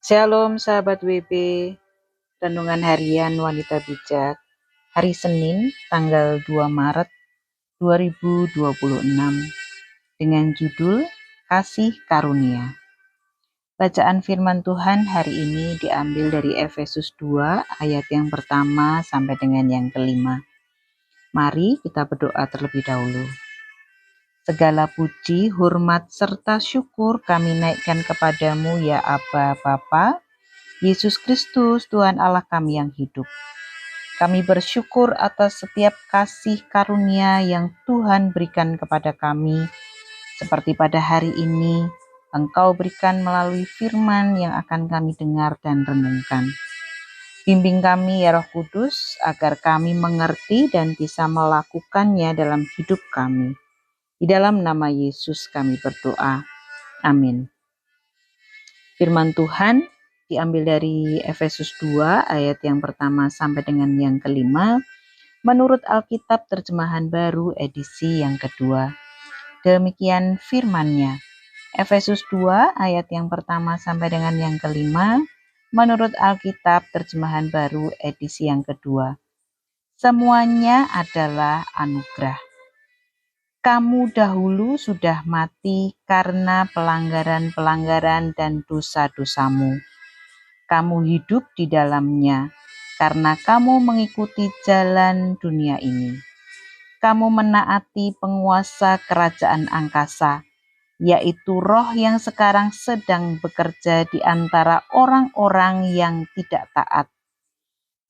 Shalom sahabat WP, Renungan Harian Wanita Bijak, hari Senin tanggal 2 Maret 2026 dengan judul Kasih Karunia. Bacaan firman Tuhan hari ini diambil dari Efesus 2 ayat yang pertama sampai dengan yang kelima. Mari kita berdoa terlebih dahulu. Segala puji, hormat, serta syukur kami naikkan kepadamu ya Aba Bapa, Yesus Kristus, Tuhan Allah kami yang hidup. Kami bersyukur atas setiap kasih karunia yang Tuhan berikan kepada kami, seperti pada hari ini Engkau berikan melalui firman yang akan kami dengar dan renungkan. Bimbing kami ya Roh Kudus, agar kami mengerti dan bisa melakukannya dalam hidup kami. Di dalam nama Yesus kami berdoa. Amin. Firman Tuhan diambil dari Efesus 2 ayat yang pertama sampai dengan yang kelima menurut Alkitab terjemahan baru edisi yang kedua. Demikian firman-Nya. Efesus 2 ayat yang pertama sampai dengan yang kelima menurut Alkitab terjemahan baru edisi yang kedua. Semuanya adalah anugerah. Kamu dahulu sudah mati karena pelanggaran-pelanggaran dan dosa-dosamu. Kamu hidup di dalamnya karena kamu mengikuti jalan dunia ini. Kamu menaati penguasa kerajaan angkasa, yaitu roh yang sekarang sedang bekerja di antara orang-orang yang tidak taat.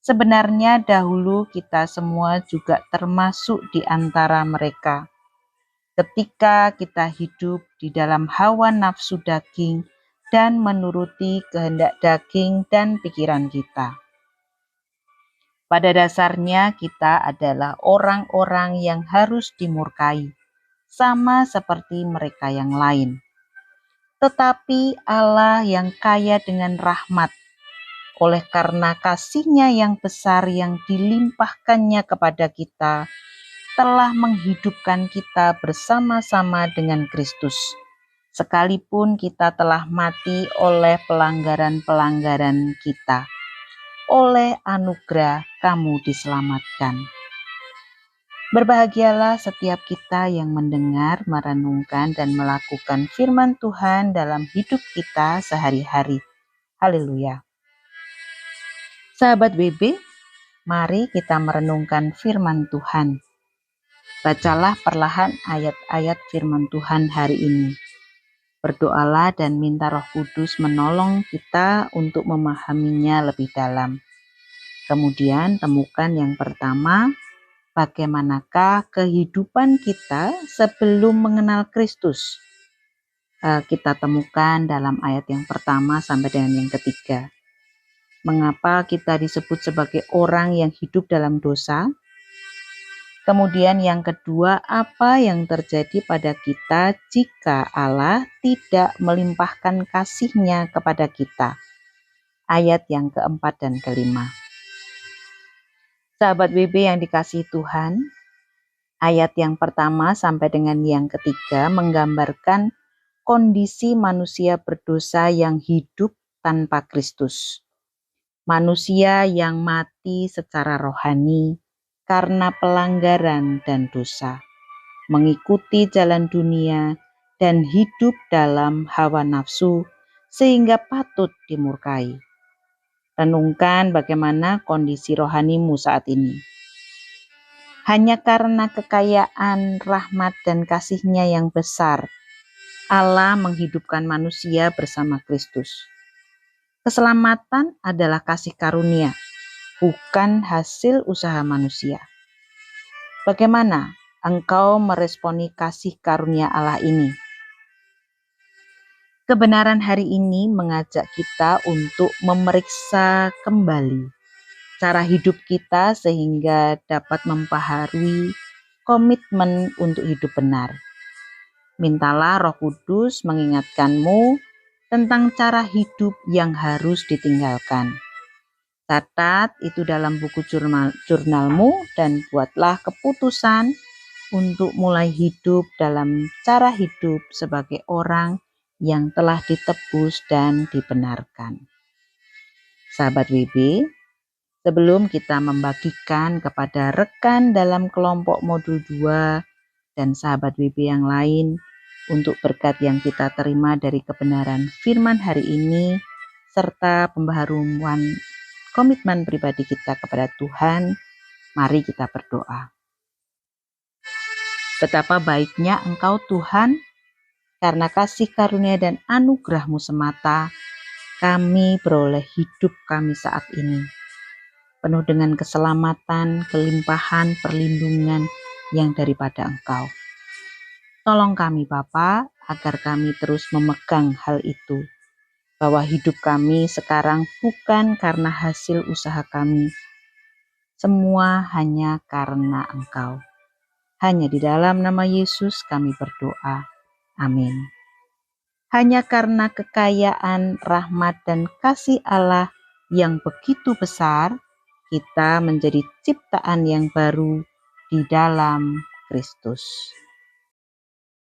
Sebenarnya dahulu kita semua juga termasuk di antara mereka. Ketika kita hidup di dalam hawa nafsu daging dan menuruti kehendak daging dan pikiran kita. Pada dasarnya kita adalah orang-orang yang harus dimurkai, sama seperti mereka yang lain. Tetapi Allah yang kaya dengan rahmat, oleh karena kasih-Nya yang besar yang dilimpahkannya kepada kita, telah menghidupkan kita bersama-sama dengan Kristus, sekalipun kita telah mati oleh pelanggaran-pelanggaran kita. Oleh anugerah kamu diselamatkan. Berbahagialah setiap kita yang mendengar, merenungkan, dan melakukan firman Tuhan dalam hidup kita sehari-hari. Haleluya. Sahabat WB, mari kita merenungkan firman Tuhan. Bacalah perlahan ayat-ayat firman Tuhan hari ini. Berdoalah dan minta Roh Kudus menolong kita untuk memahaminya lebih dalam. Kemudian temukan yang pertama, bagaimanakah kehidupan kita sebelum mengenal Kristus. Kita temukan dalam ayat yang pertama sampai dengan yang ketiga. Mengapa kita disebut sebagai orang yang hidup dalam dosa? Kemudian yang kedua, apa yang terjadi pada kita jika Allah tidak melimpahkan kasih-Nya kepada kita? Ayat yang keempat dan kelima. Sahabat WB yang dikasihi Tuhan, ayat yang pertama sampai dengan yang ketiga menggambarkan kondisi manusia berdosa yang hidup tanpa Kristus. Manusia yang mati secara rohani karena pelanggaran dan dosa, mengikuti jalan dunia dan hidup dalam hawa nafsu sehingga patut dimurkai. Renungkan bagaimana kondisi rohanimu saat ini. Hanya karena kekayaan, rahmat, dan kasih-Nya yang besar, Allah menghidupkan manusia bersama Kristus. Keselamatan adalah kasih karunia, bukan hasil usaha manusia. Bagaimana engkau meresponi kasih karunia Allah ini? Kebenaran hari ini mengajak kita untuk memeriksa kembali cara hidup kita sehingga dapat mempengaruhi komitmen untuk hidup benar. Mintalah Roh Kudus mengingatkanmu tentang cara hidup yang harus ditinggalkan. Catat itu dalam buku jurnalmu dan buatlah keputusan untuk mulai hidup dalam cara hidup sebagai orang yang telah ditebus dan dibenarkan. Sahabat WB, sebelum kita membagikan kepada rekan dalam kelompok modul 2 dan sahabat WB yang lain untuk berkat yang kita terima dari kebenaran firman hari ini serta pembaharuan komitmen pribadi kita kepada Tuhan, mari kita berdoa. Betapa baiknya Engkau Tuhan, karena kasih karunia dan anugerah-Mu semata, kami beroleh hidup kami saat ini, penuh dengan keselamatan, kelimpahan, perlindungan yang daripada Engkau. Tolong kami Bapa, agar kami terus memegang hal itu, bahwa hidup kami sekarang bukan karena hasil usaha kami, semua hanya karena Engkau. Hanya di dalam nama Yesus kami berdoa. Amin. Hanya karena kekayaan, rahmat, dan kasih Allah yang begitu besar, kita menjadi ciptaan yang baru di dalam Kristus.